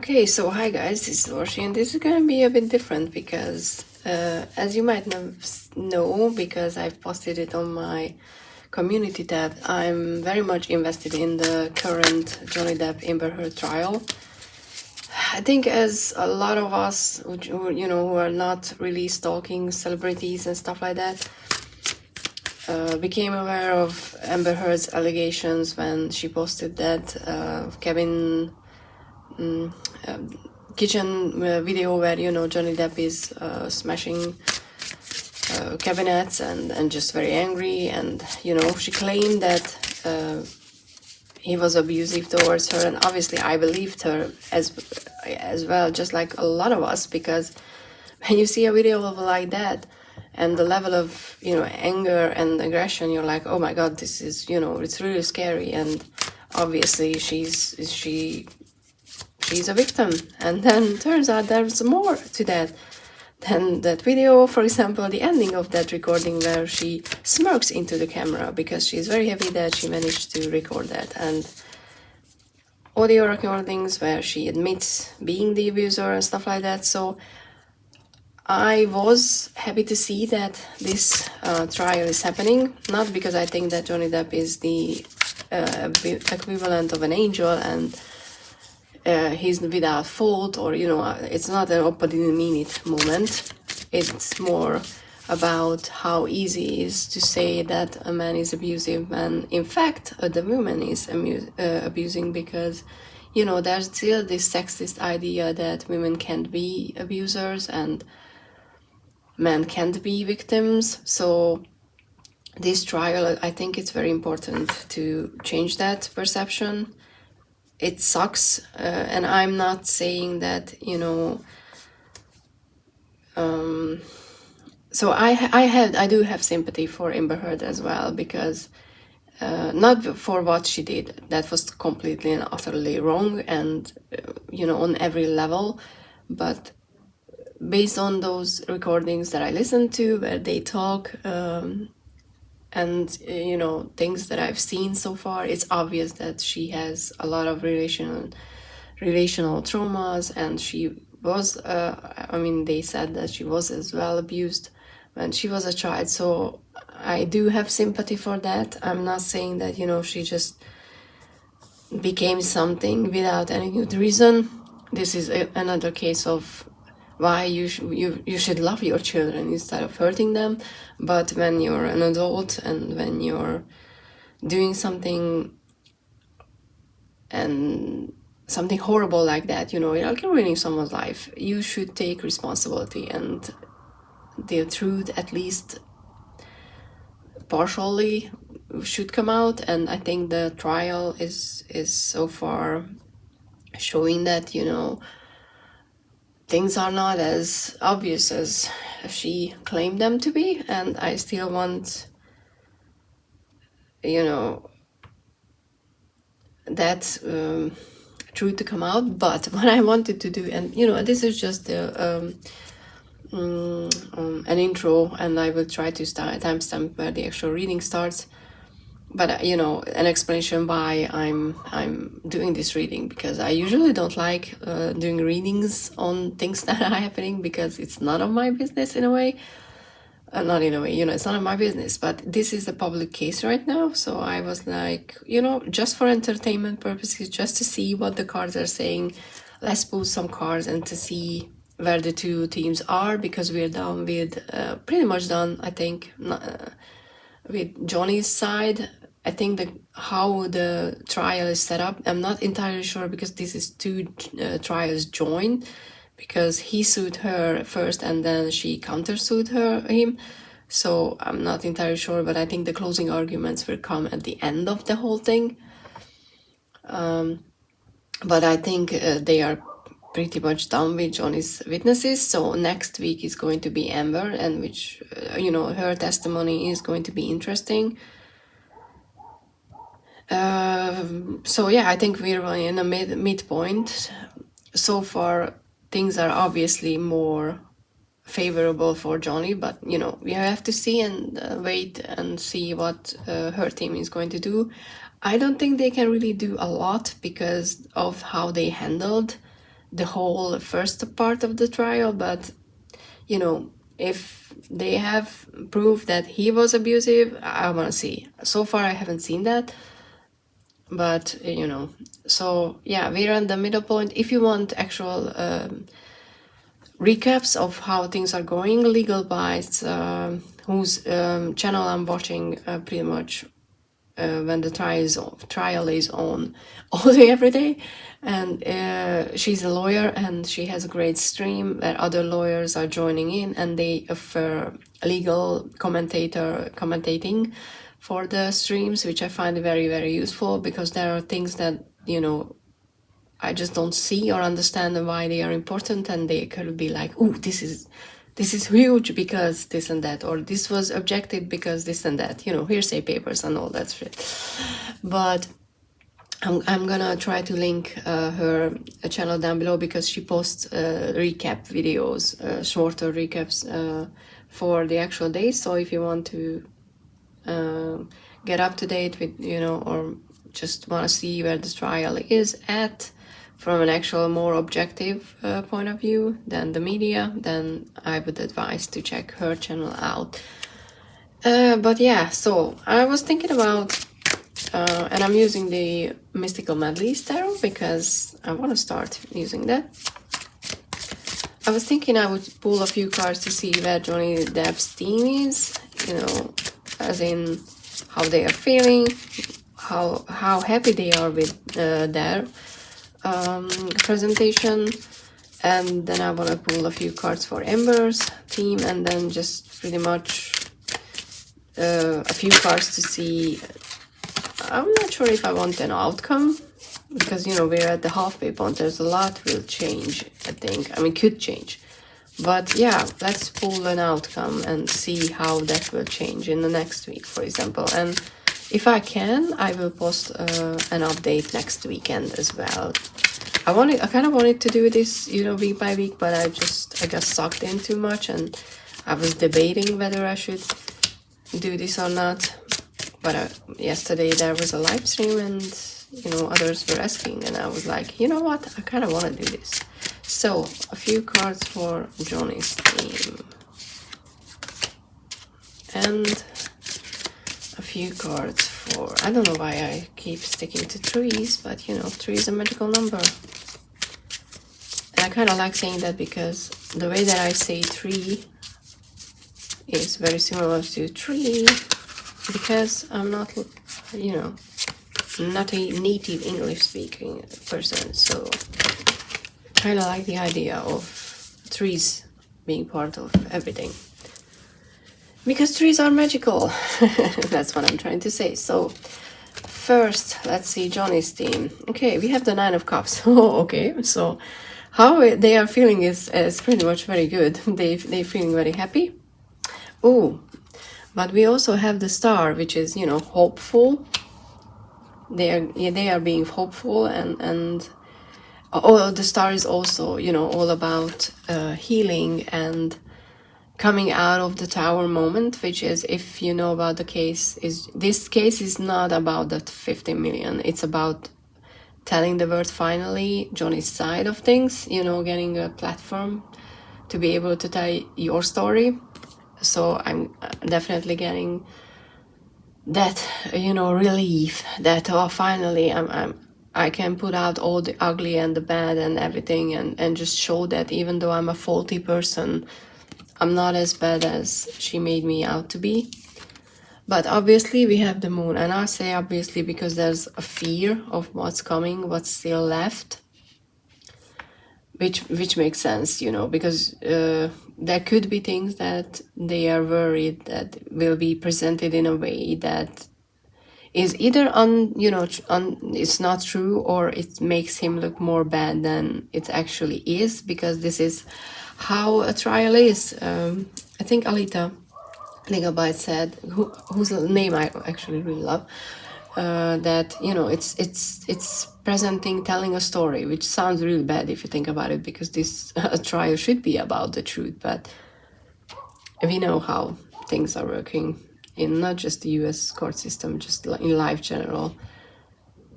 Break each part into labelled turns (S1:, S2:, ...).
S1: Okay, so hi guys, this is Orshi, and this is gonna be a bit different because, as you might know, because I've posted it on my community tab, I'm very much invested in the current Johnny Depp Amber Heard trial. I think as a lot of us, who are not really stalking celebrities and stuff like that, became aware of Amber Heard's allegations when she posted that cabin kitchen video where Johnny Depp is smashing cabinets and just very angry, and she claimed that he was abusive towards her, and obviously I believed her as well, just like a lot of us, because when you see a video of like that and the level of anger and aggression, you're like, oh my god, this is it's really scary. And obviously she's a victim, and then turns out there's more to that than that video. For example, the ending of that recording where she smirks into the camera because she's very happy that she managed to record that, and audio recordings where she admits being the abuser and stuff like that. So I was happy to see that this trial is happening, not because I think that Johnny Depp is the equivalent of an angel and he's without fault, or it's not an "oh, didn't mean it" moment. It's more about how easy it is to say that a man is abusive when in fact the woman is abusing, because there's still this sexist idea that women can't be abusers and men can't be victims. So this trial, I think it's very important to change that perception. It sucks, and I'm not saying that so I do have sympathy for Amber Heard as well, because not for what she did, that was completely and utterly wrong, and on every level, but based on those recordings that I listened to where they talk, and things that I've seen so far, it's obvious that she has a lot of relational traumas, and she was they said that she was as well abused when she was a child. So I do have sympathy for that. I'm not saying that she just became something without any good reason. This is another case of why you should love your children instead of hurting them. But when you're an adult and when you're doing something horrible like that, you're ruining someone's life, you should take responsibility, and the truth, at least partially, should come out. And I think the trial is so far showing that things are not as obvious as she claimed them to be, and I still want that truth to come out. But what I wanted to do, and this is just an intro, and I will try to timestamp where the actual reading starts, but an explanation why I'm doing this reading, because I usually don't like doing readings on things that are happening, because it's none of my business in a way. Not in a way, it's none of my business, but this is the public case right now. So I was like, just for entertainment purposes, just to see what the cards are saying, let's pull some cards and to see where the two teams are, because we're done with pretty much done, I think, with Johnny's side. I think how the trial is set up, I'm not entirely sure, because this is two trials joined, because he sued her first and then she countersued him. So I'm not entirely sure, but I think the closing arguments will come at the end of the whole thing. But I think they are pretty much done with Johnny's witnesses. So next week is going to be Amber, and which her testimony is going to be interesting. So yeah, I think we're in a midpoint. So far, things are obviously more favorable for Johnny, but we have to see and wait and see what her team is going to do. I don't think they can really do a lot because of how they handled the whole first part of the trial, but you know, if they have proof that he was abusive, I want to see. So far I haven't seen that, but you know, so yeah, we're on the middle point. If you want actual recaps of how things are going legal wise, whose channel I'm watching pretty much when the trial is on all day every day, and she's a lawyer and she has a great stream where other lawyers are joining in and they offer legal commentating for the streams, which I find very, very useful, because there are things that, you know, I just don't see or understand why they are important, and they could be like, "Ooh, this is huge because this and that," or "This was objected because this and that," you know, hearsay papers and all that shit. But I'm gonna try to link her channel down below, because she posts recap videos, shorter recaps for the actual days. So if you want to get up to date with, you know, or just want to see where the trial is at from an actual more objective point of view than the media, then I would advise to check her channel out. But yeah, so I was thinking about, and I'm using the Mystical Medleys Tarot because I want to start using that. I was thinking I would pull a few cards to see where Johnny Depp's team is, you know, as in how they are feeling, how happy they are with their presentation, and then I want to pull a few cards for Amber's team, and then just pretty much a few cards to see. I'm not sure if I want an outcome, because, you know, we're at the halfway point. There's a lot will change, I think. I mean, could change. But yeah, let's pull an outcome and see how that will change in the next week, for example. And if I can, I will post an update next weekend as well. I kind of wanted to do this, you know, week by week, but I got sucked in too much, and I was debating whether I should do this or not. But yesterday there was a live stream, and, you know, others were asking, and I was like, you know what, I kind of want to do this. So, a few cards for Johnny's team. And a few cards for... I don't know why I keep sticking to trees, but, you know, 3 is a magical number. And I kind of like saying that because the way that I say tree is very similar to tree, because I'm not, you know, not a native English speaking person, so kind of like the idea of trees being part of everything, because trees are magical. That's what I'm trying to say. So first, let's see Johnny's team. Okay, we have the 9 of Cups. Oh, okay, so how they are feeling is pretty much very good. They feeling very happy. Oh, but we also have the Star, which is, you know, hopeful. They are being hopeful, and oh, the Star is also, you know, all about healing and coming out of the Tower moment, which is, if you know about the case, this case is not about that 50 million. It's about telling the world finally Johnny's side of things, you know, getting a platform to be able to tell your story. So I'm definitely getting that, you know, relief that, oh, finally I can put out all the ugly and the bad and everything, and just show that even though I'm a faulty person, I'm not as bad as she made me out to be. But obviously we have the Moon, and I say obviously because there's a fear of what's coming, what's still left, which makes sense, you know, because there could be things that they are worried that will be presented in a way that is either it's not true, or it makes him look more bad than it actually is, because this is how a trial is. I think Alita Ligabite said, whose name I actually really love, that, you know, it's presenting, telling a story, which sounds really bad if you think about it, because this trial should be about the truth, but we know how things are working in not just the US court system, just in life general.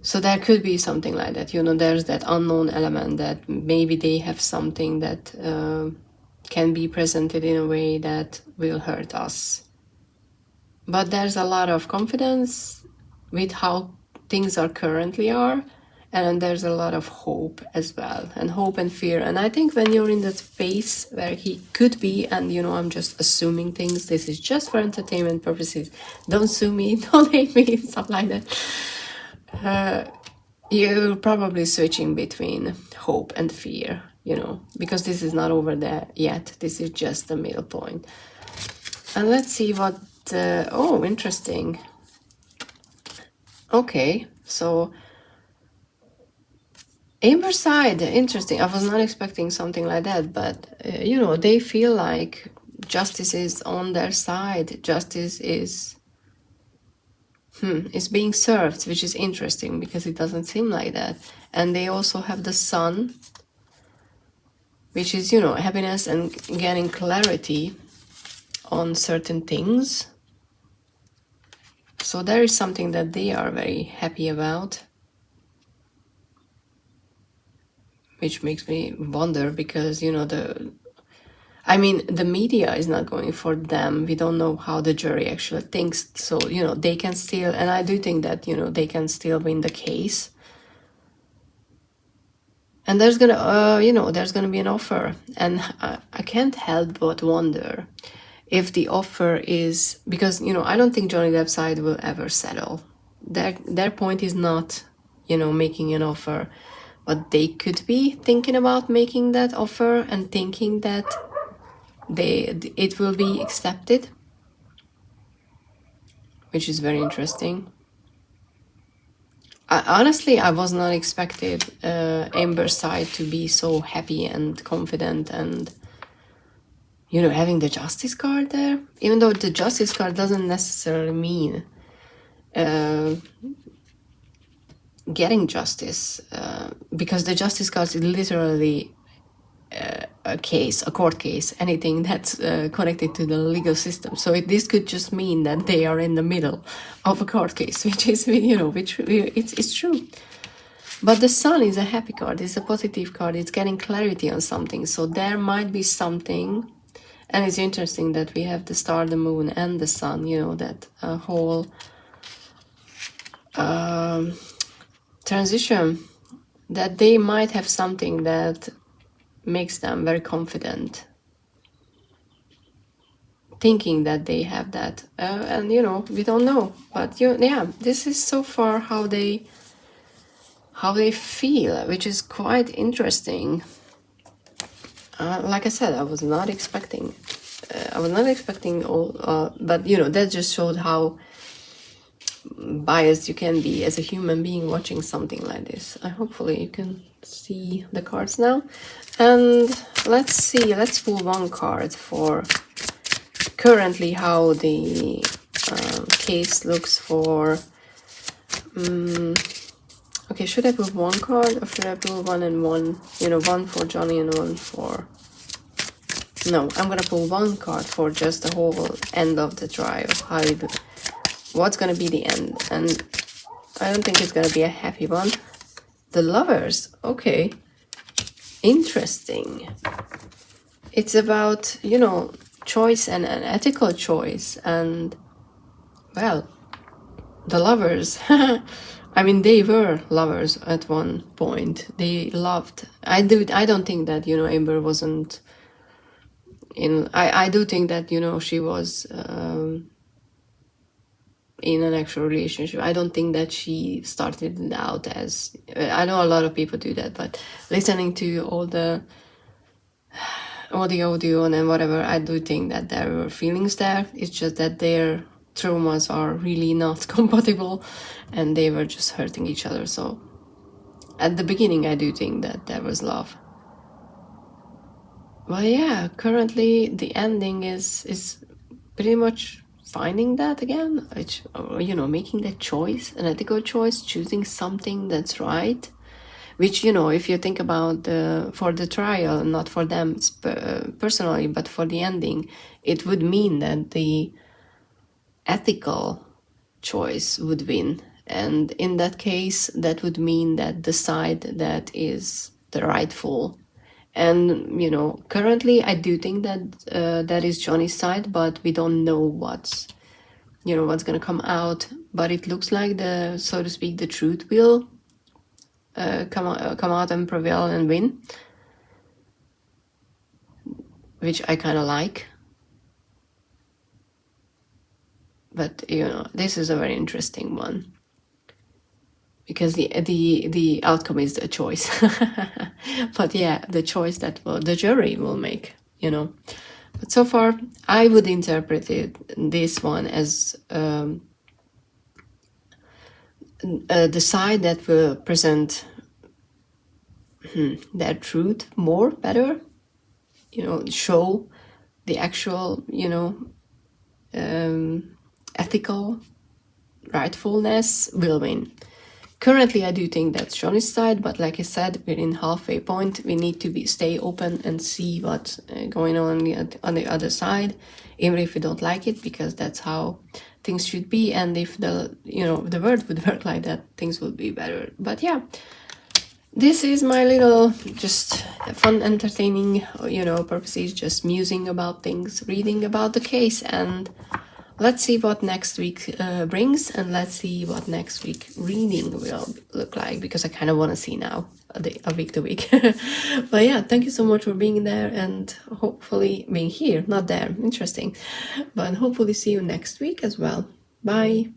S1: So there could be something like that, you know, there's that unknown element that maybe they have something that can be presented in a way that will hurt us. But there's a lot of confidence with how things are currently are, and there's a lot of hope as well, and hope and fear. And I think when you're in that space where he could be, and you know, I'm just assuming things, this is just for entertainment purposes, don't sue me, don't hate me, stuff like that, you're probably switching between hope and fear, you know, because this is not over there yet, this is just the middle point. And let's see what oh, interesting. Okay, so Amber's side, interesting. I was not expecting something like that, but you know, they feel like justice is on their side. Justice is being served, which is interesting because it doesn't seem like that. And they also have the sun, which is, you know, happiness and getting clarity on certain things. So there is something that they are very happy about, which makes me wonder because, you know, the media is not going for them. We don't know how the jury actually thinks. So, you know, they can still, and I do think that, you know, they can still win the case. And there's gonna, you know, there's gonna be an offer. And I can't help but wonder if the offer is, because, you know, I don't think Johnny Depp's side will ever settle. Their point is not, you know, making an offer, but they could be thinking about making that offer and thinking that it will be accepted, which is very interesting. Honestly, I was not expected Amber's side to be so happy and confident and, you know, having the justice card there, even though the justice card doesn't necessarily mean getting justice, because the justice card is literally a court case, anything that's connected to the legal system. So this could just mean that they are in the middle of a court case, which is, you know, it's true. But the sun is a happy card, it's a positive card, it's getting clarity on something. So there might be something, and it's interesting that we have the star, the moon, and the sun, you know, that whole transition, that they might have something that makes them very confident, thinking that they have that, and you know, we don't know, but yeah, this is so far how they feel, which is quite interesting. Like I said, I was not expecting all, but you know, that just showed how biased you can be as a human being watching something like this. Hopefully you can see the cards now. And let's see, let's pull one card for currently how the case looks for. Okay, should I pull one card or should I pull one and one? You know, one for Johnny and one for... No, I'm gonna pull one card for just the whole end of the trial. What's gonna be the end? And I don't think it's gonna be a happy one. The Lovers, okay. Interesting. It's about, you know, choice and an ethical choice. And, well, the Lovers, I mean, they were lovers at one point. They loved. I don't think that, you know, Amber wasn't in... I do think that, you know, she was in an actual relationship. I don't think that she started it out as... I know a lot of people do that, but listening to all the audio and whatever, I do think that there were feelings there. It's just that their traumas are really not compatible and they were just hurting each other. So at the beginning, I do think that there was love. Well, yeah, currently the ending is pretty much finding that again, which, you know, making that choice, an ethical choice, choosing something that's right, which, you know, if you think about for the trial, not for them personally, but for the ending, it would mean that the ethical choice would win and in that case that would mean that the side that is the rightful, and you know, currently I do think that that is Johnny's side, but we don't know what's, you know, what's gonna come out. But it looks like the, so to speak, the truth will come out and prevail and win, which I kind of like. But you know, this is a very interesting one, because the outcome is the choice. But yeah, the choice that the jury will make, you know. But so far I would interpret this one as the side that will present their truth more better, you know, show the actual, you know, ethical rightfulness will win. Currently I do think that's Johnny's side, but like I said, we're in halfway point. We need to stay open and see what's going on the other side, even if we don't like it, because that's how things should be. And if the, you know, the world would work like that, things would be better. But yeah, this is my little just fun, entertaining, you know, purposes, just musing about things, reading about the case, and let's see what next week brings, and let's see what next week reading will look like, because I kind of want to see now, a week to week. But yeah, thank you so much for being there, and hopefully being here, not there, interesting, but hopefully see you next week as well. Bye.